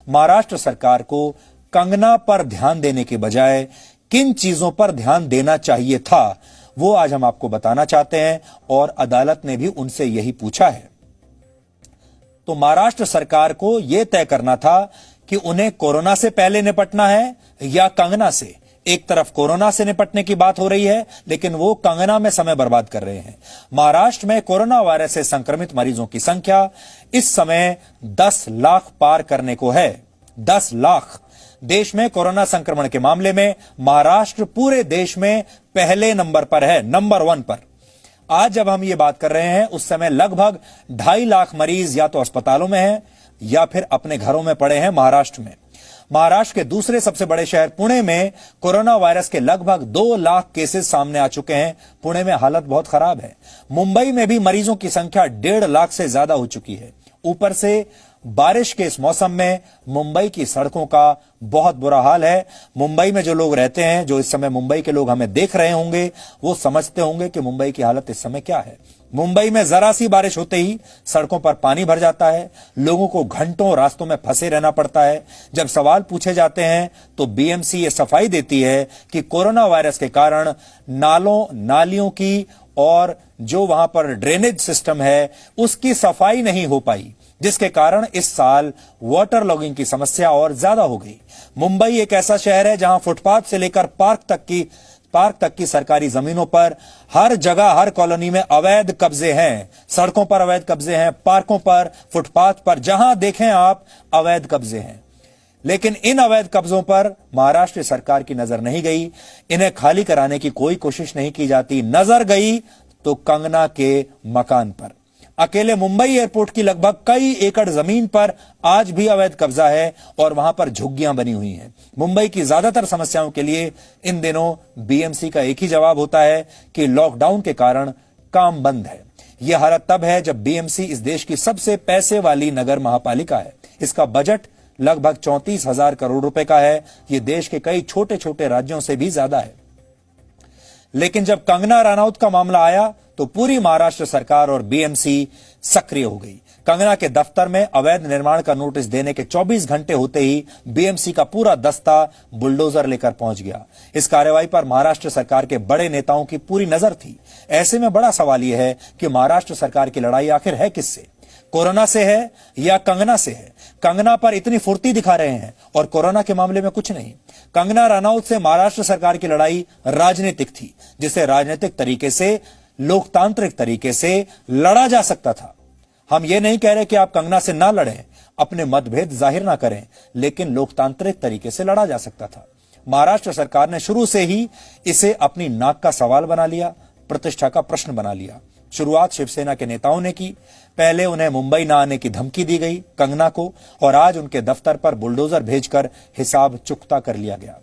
महाराष्ट्र सरकार को कंगना पर ध्यान देने के बजाय किन चीजों पर ध्यान देना चाहिए था, वो आज हम आपको बताना चाहते हैं और अदालत ने भी उनसे यही पूछा है। तो महाराष्ट्र सरकार को यह तय करना था कि उन्हें कोरोना से पहले निपटना है या कंगना से। एक तरफ कोरोना से निपटने की बात हो रही है, लेकिन वो कंगना में समय बर्बाद कर रहे हैं। महाराष्ट्र में कोरोना वायरस से संक्रमित मरीजों की संख्या इस समय 10 लाख पार करने को है। 10 लाख। देश में कोरोना संक्रमण के मामले में महाराष्ट्र पूरे देश में पहले नंबर पर है, नंबर 1 पर। आज जब हम ये बात कर रहे हैं उस समय लगभग 2.5 लाख मरीज या तो अस्पतालों में हैं या फिर अपने घरों में पड़े हैं महाराष्ट्र में। महाराष्ट्र के दूसरे सबसे बड़े शहर पुणे में कोरोना वायरस के लगभग 2 लाख केसेस सामने आ चुके हैं। पुणे में हालत बहुत खराब है। मुंबई में भी मरीजों की संख्या 1.5 लाख से ज्यादा हो चुकी है। ऊपर से बारिश के इस मौसम में मुंबई की सड़कों का बहुत बुरा हाल है। मुंबई में जो लोग रहते हैं, जो इस समय मुंबई के लोग हमें देख रहे होंगे, वो समझते होंगे कि मुंबई की हालत इस समय क्या है। मुंबई में जरा सी बारिश होते ही सड़कों पर पानी भर जाता है। लोगों को घंटों रास्तों में फंसे रहना पड़ता है। जब सवाल पूछे जाते हैं तो बीएमसी ये सफाई देती है कि कोरोना वायरस के कारण नालों नालियों की और जो वहां पर ड्रेनेज सिस्टम है उसकी सफाई नहीं हो पाई, जिसके कारण इस साल वाटर लॉगिंग की समस्या और ज्यादा हो गई। मुंबई एक ऐसा शहर है जहां फुटपाथ से लेकर पार्क तक की सरकारी जमीनों पर हर जगह, हर कॉलोनी में अवैध कब्जे हैं। सड़कों पर अवैध कब्जे हैं, पार्कों पर, फुटपाथ पर, जहां देखें आप अवैध कब्जे हैं। लेकिन इन अवैध कब्जों पर महाराष्ट्र सरकार की नजर नहीं गई। इन्हें खाली कराने की कोई कोशिश नहीं की जाती। नजर गई तो कंगना के मकान पर। अकेले मुंबई एयरपोर्ट की लगभग कई एकड़ जमीन पर आज भी अवैध कब्जा है और वहां पर झुग्गियां बनी हुई हैं। मुंबई की ज्यादातर समस्याओं के लिए इन दिनों बीएमसी का एक ही जवाब होता है कि लॉकडाउन के कारण काम बंद है। यह हालत तब है जब बीएमसी इस देश की सबसे पैसे वाली नगर महापालिका है। इसका बजट लगभग 34,000 करोड़ रुपए का है। यह देश के कई छोटे छोटे राज्यों से भी ज्यादा है। लेकिन जब कंगना रनौत का मामला आया तो पूरी महाराष्ट्र सरकार और बीएमसी सक्रिय हो गई। कंगना के दफ्तर में अवैध निर्माण का नोटिस देने के 24 घंटे होते ही बीएमसी का पूरा दस्ता बुलडोजर लेकर पहुंच गया। इस कार्रवाई पर महाराष्ट्र सरकार के बड़े नेताओं की पूरी नजर थी। ऐसे में बड़ा सवाल यह है कि महाराष्ट्र सरकार की लड़ाई आखिर है किससे? कोरोना से है या कंगना से है? कंगना पर इतनी फुर्ती दिखा रहे हैं और कोरोना के मामले में कुछ नहीं। कंगना रनौत से महाराष्ट्र सरकार की लड़ाई राजनीतिक थी, जिसे राजनीतिक तरीके से, लोकतांत्रिक तरीके से लड़ा जा सकता था। हम ये नहीं कह रहे कि आप कंगना से ना लड़ें, अपने मतभेद जाहिर ना करें, लेकिन लोकतांत्रिक तरीके से लड़ा जा सकता था। महाराष्ट्र सरकार ने शुरू से ही इसे अपनी नाक का सवाल बना लिया, प्रतिष्ठा का प्रश्न बना लिया। शुरुआत शिवसेना के नेताओं ने की। पहले उन्हें मुंबई न आने की धमकी दी गई कंगना को, और आज उनके दफ्तर पर बुलडोजर भेजकर हिसाब चुकता कर लिया गया।